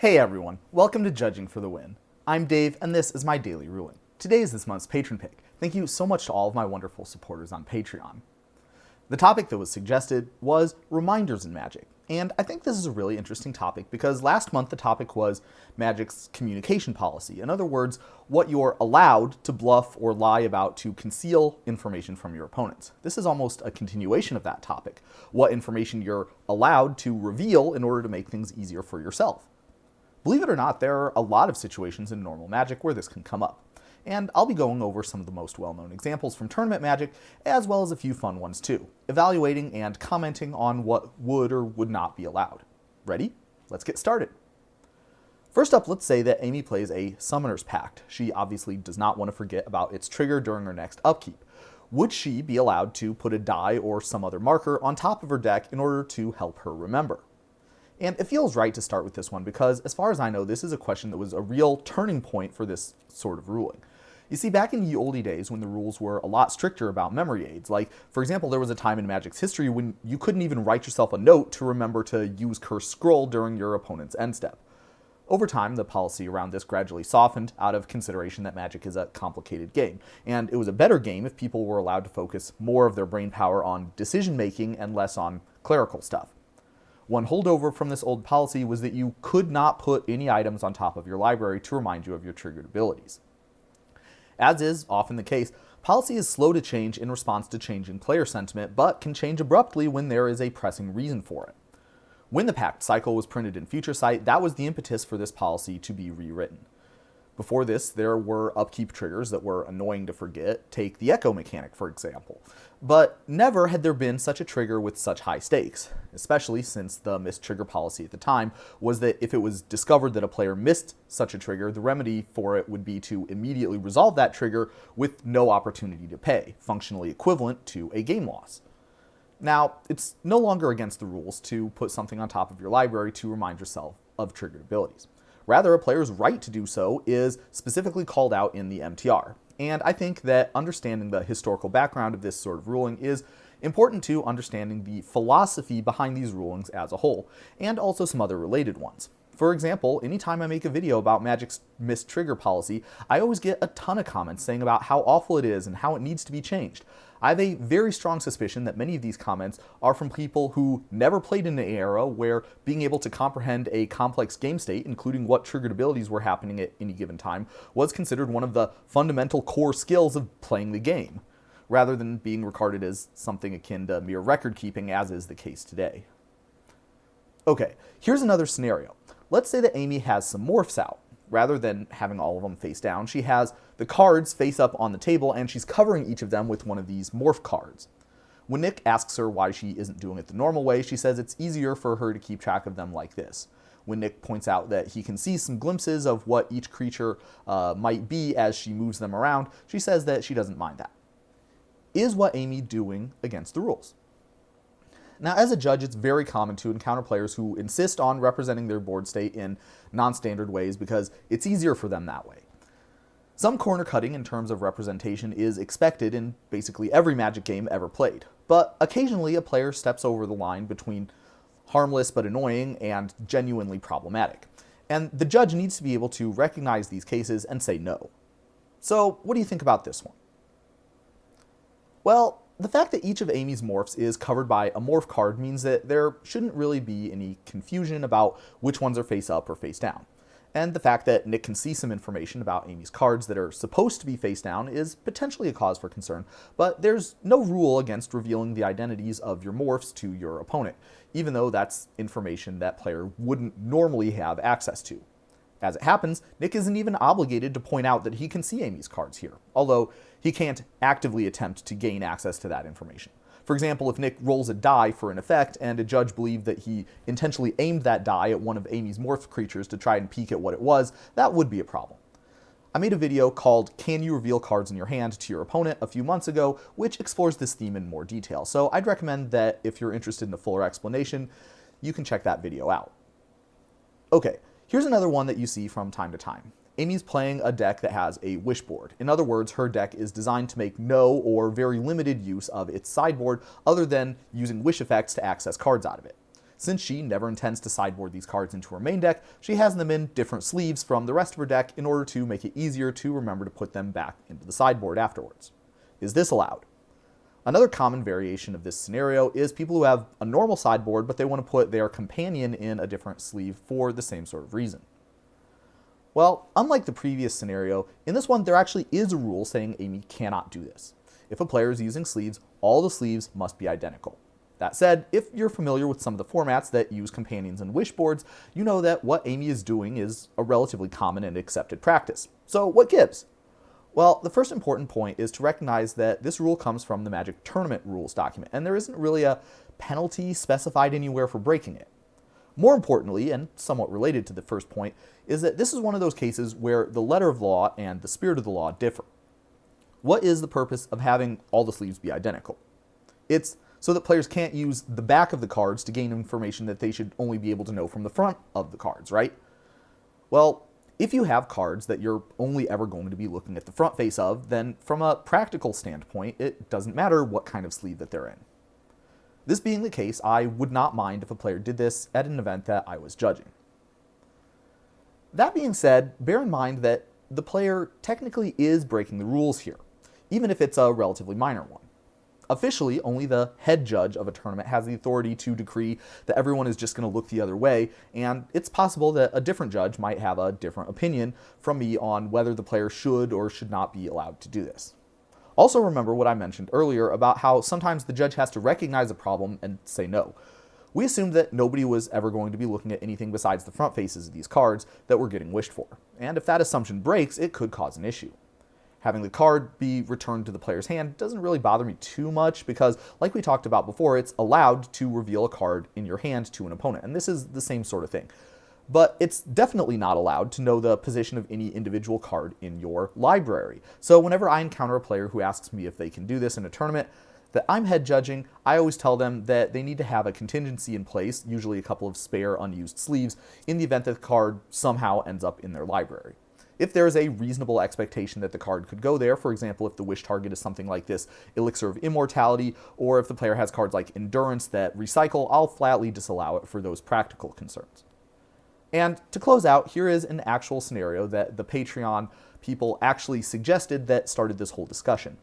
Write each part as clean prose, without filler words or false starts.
Hey everyone, welcome to Judging for the Win. I'm Dave, and this is my daily ruling. Today is this month's patron pick. Thank you so much to all of my wonderful supporters on Patreon. The topic that was suggested was reminders in Magic, and I think this is a really interesting topic because last month the topic was Magic's communication policy. In other words, what you're allowed to bluff or lie about to conceal information from your opponents. This is almost a continuation of that topic, what information you're allowed to reveal in order to make things easier for yourself. Believe it or not, there are a lot of situations in normal Magic where this can come up, and I'll be going over some of the most well-known examples from tournament Magic, as well as a few fun ones too, evaluating and commenting on what would or would not be allowed. Ready? Let's get started. First up, let's say that Amy plays a Summoner's Pact. She obviously does not want to forget about its trigger during her next upkeep. Would she be allowed to put a die or some other marker on top of her deck in order to help her remember? And it feels right to start with this one because, as far as I know, this is a question that was a real turning point for this sort of ruling. You see, back in the oldie days when the rules were a lot stricter about memory aids, like, for example, there was a time in Magic's history when you couldn't even write yourself a note to remember to use Cursed Scroll during your opponent's end step. Over time, the policy around this gradually softened out of consideration that Magic is a complicated game, and it was a better game if people were allowed to focus more of their brain power on decision-making and less on clerical stuff. One holdover from this old policy was that you could not put any items on top of your library to remind you of your triggered abilities. As is often the case, policy is slow to change in response to changing player sentiment, but can change abruptly when there is a pressing reason for it. When the Pact cycle was printed in Future Sight, that was the impetus for this policy to be rewritten. Before this, there were upkeep triggers that were annoying to forget, take the Echo mechanic for example. But never had there been such a trigger with such high stakes, especially since the missed trigger policy at the time was that if it was discovered that a player missed such a trigger, the remedy for it would be to immediately resolve that trigger with no opportunity to pay, functionally equivalent to a game loss. Now, it's no longer against the rules to put something on top of your library to remind yourself of triggered abilities. Rather, a player's right to do so is specifically called out in the MTR. And I think that understanding the historical background of this sort of ruling is important to understanding the philosophy behind these rulings as a whole, and also some other related ones. For example, anytime I make a video about Magic's missed trigger policy, I always get a ton of comments saying about how awful it is and how it needs to be changed. I have a very strong suspicion that many of these comments are from people who never played in an era where being able to comprehend a complex game state, including what triggered abilities were happening at any given time, was considered one of the fundamental core skills of playing the game, rather than being regarded as something akin to mere record keeping, as is the case today. Okay, here's another scenario. Let's say that Amy has some morphs out. Rather than having all of them face down, she has the cards face up on the table and she's covering each of them with one of these morph cards. When Nick asks her why she isn't doing it the normal way, she says it's easier for her to keep track of them like this. When Nick points out that he can see some glimpses of what each creature might be as she moves them around, she says that she doesn't mind that. Is what Amy doing against the rules? Now, as a judge, it's very common to encounter players who insist on representing their board state in non-standard ways because it's easier for them that way. Some corner cutting in terms of representation is expected in basically every Magic game ever played, but occasionally a player steps over the line between harmless but annoying and genuinely problematic, and the judge needs to be able to recognize these cases and say no. So, what do you think about this one? Well, the fact that each of Amy's morphs is covered by a morph card means that there shouldn't really be any confusion about which ones are face up or face down. And the fact that Nick can see some information about Amy's cards that are supposed to be face down is potentially a cause for concern, but there's no rule against revealing the identities of your morphs to your opponent, even though that's information that player wouldn't normally have access to. As it happens, Nick isn't even obligated to point out that he can see Amy's cards here, although he can't actively attempt to gain access to that information. For example, if Nick rolls a die for an effect and a judge believed that he intentionally aimed that die at one of Amy's morph creatures to try and peek at what it was, that would be a problem. I made a video called Can You Reveal Cards in Your Hand to Your Opponent a few months ago, which explores this theme in more detail, so I'd recommend that if you're interested in a fuller explanation, you can check that video out. Okay. Here's another one that you see from time to time. Amy's playing a deck that has a wishboard. In other words, her deck is designed to make no or very limited use of its sideboard other than using wish effects to access cards out of it. Since she never intends to sideboard these cards into her main deck, she has them in different sleeves from the rest of her deck in order to make it easier to remember to put them back into the sideboard afterwards. Is this allowed? Another common variation of this scenario is people who have a normal sideboard, but they want to put their companion in a different sleeve for the same sort of reason. Well, unlike the previous scenario, in this one there actually is a rule saying Amy cannot do this. If a player is using sleeves, all the sleeves must be identical. That said, if you're familiar with some of the formats that use companions and wishboards, you know that what Amy is doing is a relatively common and accepted practice. So what gives? Well, the first important point is to recognize that this rule comes from the Magic Tournament rules document, and there isn't really a penalty specified anywhere for breaking it. More importantly, and somewhat related to the first point, is that this is one of those cases where the letter of law and the spirit of the law differ. What is the purpose of having all the sleeves be identical? It's so that players can't use the back of the cards to gain information that they should only be able to know from the front of the cards, right? Well, if you have cards that you're only ever going to be looking at the front face of, then from a practical standpoint, it doesn't matter what kind of sleeve that they're in. This being the case, I would not mind if a player did this at an event that I was judging. That being said, bear in mind that the player technically is breaking the rules here, even if it's a relatively minor one. Officially, only the head judge of a tournament has the authority to decree that everyone is just going to look the other way, and it's possible that a different judge might have a different opinion from me on whether the player should or should not be allowed to do this. Also remember what I mentioned earlier about how sometimes the judge has to recognize a problem and say no. We assumed that nobody was ever going to be looking at anything besides the front faces of these cards that were getting wished for, and if that assumption breaks, it could cause an issue. Having the card be returned to the player's hand doesn't really bother me too much because, like we talked about before, it's allowed to reveal a card in your hand to an opponent, and this is the same sort of thing. But it's definitely not allowed to know the position of any individual card in your library. So whenever I encounter a player who asks me if they can do this in a tournament that I'm head judging, I always tell them that they need to have a contingency in place, usually a couple of spare unused sleeves, in the event that the card somehow ends up in their library. If there is a reasonable expectation that the card could go there, for example, if the wish target is something like this Elixir of Immortality, or if the player has cards like Endurance that recycle, I'll flatly disallow it for those practical concerns. And to close out, here is an actual scenario that the Patreon people actually suggested that started this whole discussion.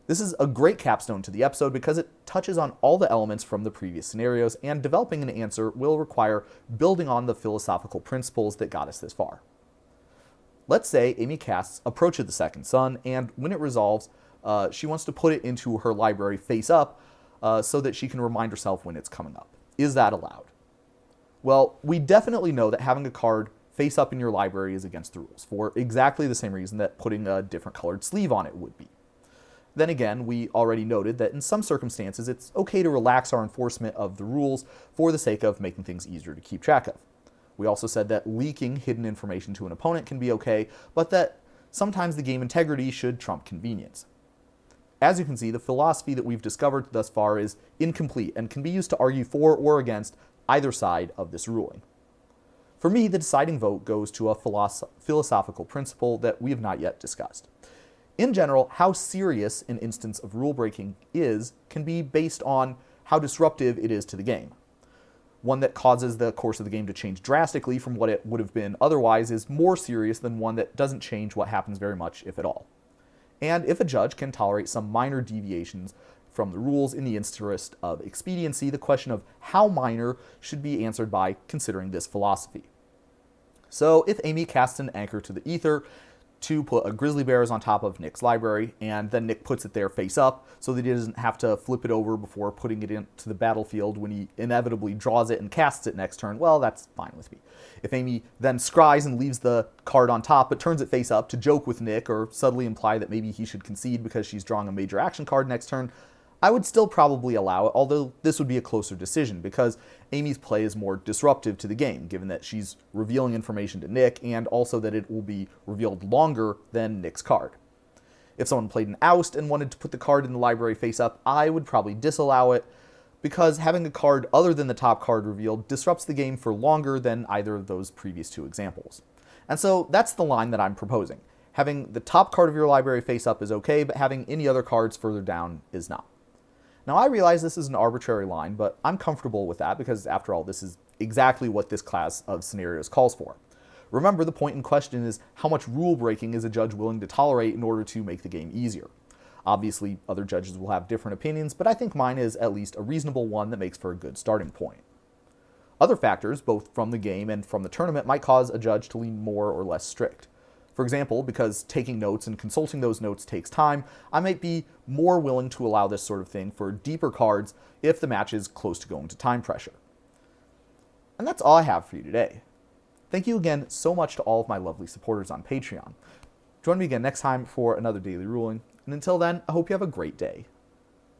This is a great capstone to the episode because it touches on all the elements from the previous scenarios, and developing an answer will require building on the philosophical principles that got us this far. Let's say Amy casts Approach of the Second Sun, and when it resolves, she wants to put it into her library face up so that she can remind herself when it's coming up. Is that allowed? Well, we definitely know that having a card face up in your library is against the rules, for exactly the same reason that putting a different colored sleeve on it would be. Then again, we already noted that in some circumstances it's okay to relax our enforcement of the rules for the sake of making things easier to keep track of. We also said that leaking hidden information to an opponent can be okay, but that sometimes the game integrity should trump convenience. As you can see, the philosophy that we've discovered thus far is incomplete and can be used to argue for or against either side of this ruling. For me, the deciding vote goes to a philosophical principle that we have not yet discussed. In general, how serious an instance of rule breaking is can be based on how disruptive it is to the game. One that causes the course of the game to change drastically from what it would have been otherwise is more serious than one that doesn't change what happens very much, if at all. And if a judge can tolerate some minor deviations from the rules in the interest of expediency, the question of how minor should be answered by considering this philosophy. So if Amy casts an Anchor to the Ether to put a grizzly bears on top of Nick's library, and then Nick puts it there face up so that he doesn't have to flip it over before putting it into the battlefield when he inevitably draws it and casts it next turn, well, that's fine with me. If Amy then scries and leaves the card on top but turns it face up to joke with Nick or subtly imply that maybe he should concede because she's drawing a major action card next turn, I would still probably allow it, although this would be a closer decision because Amy's play is more disruptive to the game, given that she's revealing information to Nick and also that it will be revealed longer than Nick's card. If someone played an Oust and wanted to put the card in the library face up, I would probably disallow it because having a card other than the top card revealed disrupts the game for longer than either of those previous two examples. And so that's the line that I'm proposing. Having the top card of your library face up is okay, but having any other cards further down is not. Now I realize this is an arbitrary line, but I'm comfortable with that because after all, this is exactly what this class of scenarios calls for. Remember, the point in question is how much rule breaking is a judge willing to tolerate in order to make the game easier. Obviously, other judges will have different opinions, but I think mine is at least a reasonable one that makes for a good starting point. Other factors, both from the game and from the tournament, might cause a judge to lean more or less strict. For example, because taking notes and consulting those notes takes time, I might be more willing to allow this sort of thing for deeper cards if the match is close to going to time pressure. And that's all I have for you today. Thank you again so much to all of my lovely supporters on Patreon. Join me again next time for another daily ruling, and until then, I hope you have a great day.